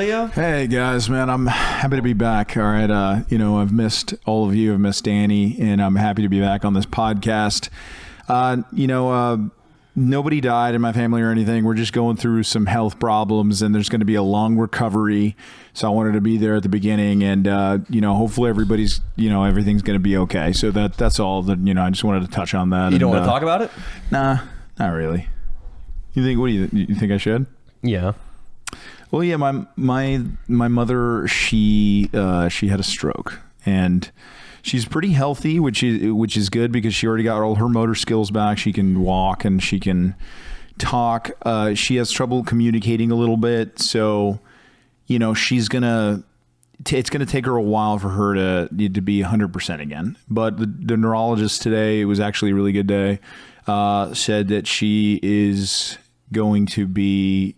Hey guys, man, I'm happy to be back. All right. I've missed all of you. I've missed Danny, and I'm happy to be back on this podcast. Nobody died in my family or anything. We're just going through some health problems, and there's going to be a long recovery. So I wanted to be there at the beginning, and hopefully everybody's, everything's going to be okay. So that's all that, I just wanted to touch on that. You don't want to talk about it? Nah, not really. What do you think I should? Yeah. Well, yeah, my mother, she had a stroke, and she's pretty healthy, which is good because she already got all her motor skills back. She can walk and she can talk. She has trouble communicating a little bit, so it's gonna take her a while for her to be 100% again. But the neurologist today, it was actually a really good day, said that she is going to be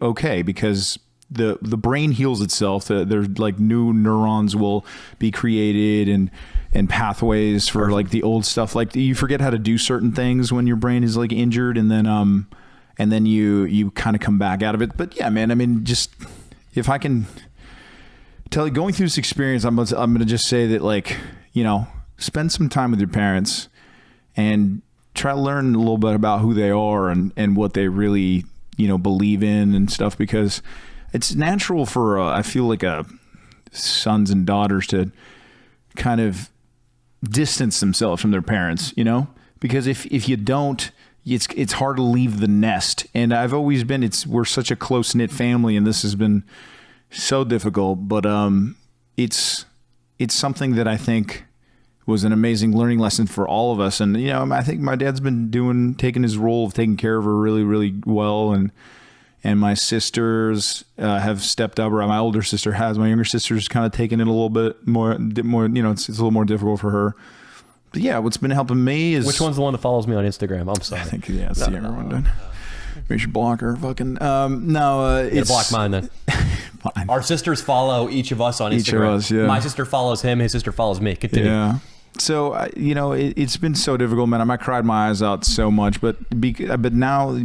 okay because the brain heals itself. There's like new neurons will be created and pathways for like the old stuff. Like you forget how to do certain things when your brain is like injured, and then you kind of come back out of it. But yeah, man, I mean, just if I can tell you, going through this experience, I'm going to just say that spend some time with your parents and try to learn a little bit about who they are and what they really believe in and stuff, because it's natural for I feel like sons and daughters to kind of distance themselves from their parents, because if you don't, it's hard to leave the nest. And I've always been, we're such a close knit family, and this has been so difficult, but it's something that I think was an amazing learning lesson for all of us. And, I think my dad's been taking his role of taking care of her really, really well. And my sisters have stepped up, or my older sister has. My younger sister's kind of taken it a little bit more, it's a little more difficult for her. But yeah, what's been helping me is... Which one's the one that follows me on Instagram? I'm sorry. I think, yeah, it's the younger one done. We should block her. Fucking, it's... block mine then. Fine. Our sisters follow each of us on Instagram. Each of us, yeah. My sister follows him. His sister follows me. Continue. Yeah. So, it's been so difficult, man. I cried my eyes out so much, but now,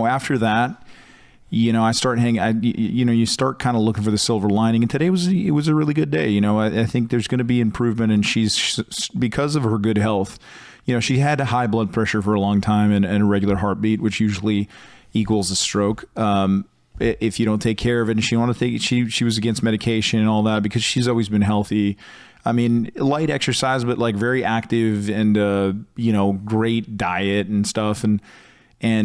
after that, I start you start kind of looking for the silver lining. And today was a really good day. I think there's going to be improvement, and she's, because of her good health, she had a high blood pressure for a long time and a regular heartbeat, which usually equals a stroke. If you don't take care of it, and she was against medication and all that because she's always been healthy. I mean, light exercise, but like very active and, great diet and stuff. And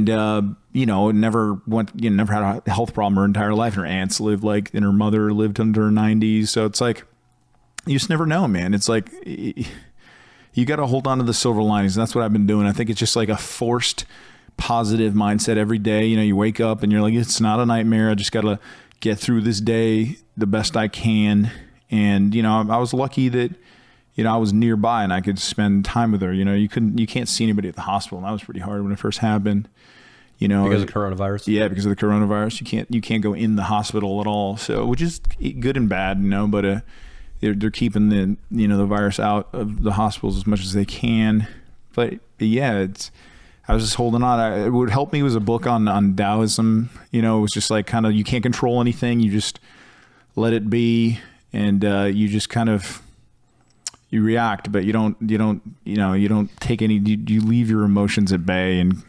never had a health problem her entire life. And her aunts lived and her mother lived into her 90s. So it's like, you just never know, man. It's like, you got to hold on to the silver linings. And that's what I've been doing. I think it's just like a forced positive mindset every day. You wake up and you're like, it's not a nightmare. I just got to get through this day the best I can. And, I was lucky that, I was nearby and I could spend time with her. You can't see anybody at the hospital. And that was pretty hard when it first happened, because of coronavirus. Yeah. Because of the coronavirus, you can't go in the hospital at all. So, which is good and bad, but, they're keeping the virus out of the hospitals as much as they can. But yeah, I was just holding on. What helped me was a book on Taoism. It was just like kind of, you can't control anything. You just let it be. And you just kind of, you react, but you don't take any, you leave your emotions at bay and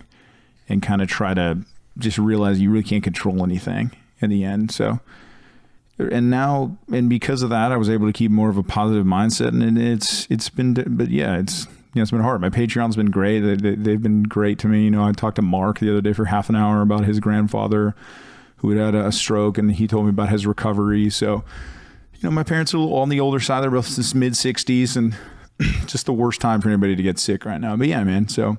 kind of try to just realize you really can't control anything in the end. So, and because of that, I was able to keep more of a positive mindset, and it's been hard. My Patreon's been great. They've been great to me. I talked to Mark the other day for half an hour about his grandfather who had a stroke, and he told me about his recovery. So, my parents are a little on the older side. They're both since mid 60s, and just the worst time for anybody to get sick right now. But yeah, man. So,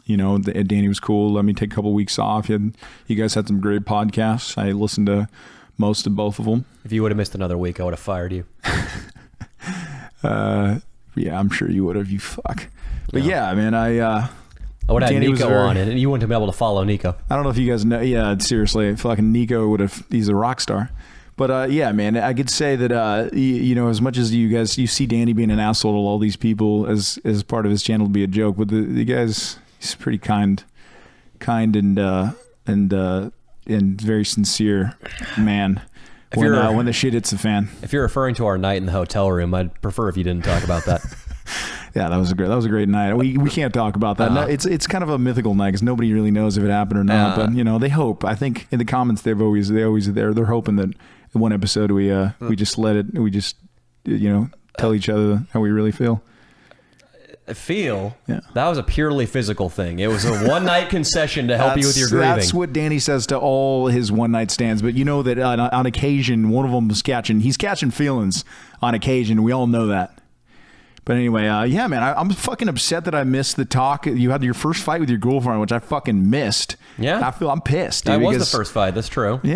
Danny was cool. Let me take a couple weeks off. You guys had some great podcasts. I listened to most of both of them. If you would have missed another week, I would have fired you. Yeah, I'm sure you would have, you fuck. But yeah, man, I would have Nico on it, and you wouldn't have been able to follow Nico. I don't know if you guys know. Yeah, seriously, fucking Nico he's a rock star. But yeah, man, I could say that, as much as you see Danny being an asshole to all these people as part of his channel to be a joke, but the guy's, he's pretty kind and very sincere man. when the shit hits the fan. If you're referring to our night in the hotel room, I'd prefer if you didn't talk about that. Yeah, that was a great night. We can't talk about that. No, it's kind of a mythical night because nobody really knows if it happened or not. But they hope. I think in the comments they're hoping that in one episode we just tell each other how we really feel. Yeah. That was a purely physical thing. It was a one-night concession to help you with your grieving. That's what Danny says to all his one-night stands. But you know that on occasion, one of them is he's catching feelings on occasion. We all know that. But anyway, yeah, man, I'm fucking upset that I missed the talk. You had your first fight with your girlfriend, which I fucking missed. Yeah. I'm pissed. That was the first fight. That's true. Yeah.